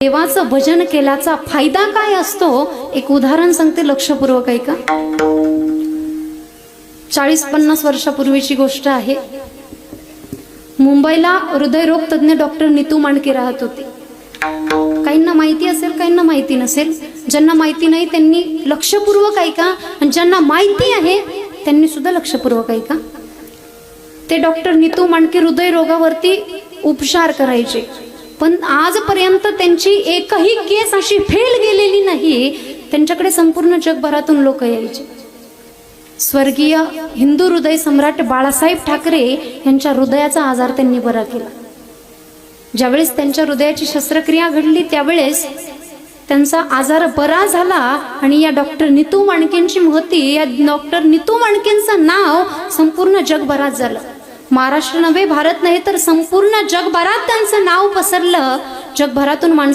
देवाचं भजन केल्याचा फायदा काय असतो एक उदाहरण सांगते, लक्षपूर्वक ऐका. 40-50 वर्षापूर्वीची गोष्ट आहे. मुंबईला हृदयरोग तज्ञ डॉक्टर नीतू मांडके राहत होते. काहींना माहिती असेल, काहींना माहिती नसेल. ज्यांना माहिती नाही त्यांनी लक्षपूर्वक ऐका, आणि ज्यांना माहिती आहे त्यांनी सुद्धा लक्षपूर्वक ऐका. ते डॉक्टर नीतू मांडके हृदयरोगावरती उपचार करायचे, पण आजपर्यंत त्यांची एकही केस अशी फेल गेलेली नाही. त्यांच्याकडे संपूर्ण जगभरातून लोक यायचे. स्वर्गीय हिंदू हृदय सम्राट बाळासाहेब ठाकरे यांच्या हृदयाचा आजार त्यांनी बरा केला. ज्यावेळेस त्यांच्या हृदयाची शस्त्रक्रिया घडली त्यावेळेस त्यांचा आजार बरा झाला, आणि या डॉक्टर नीतू मांडकेंची महती, या डॉक्टर नीतू मांडकेंचं नाव संपूर्ण जगभरात झालं. महाराष्ट्र नव्हे, भारत नाही तर संपूर्ण जगभरात त्यांचं नाव पसरलं. जगभरातून माणसं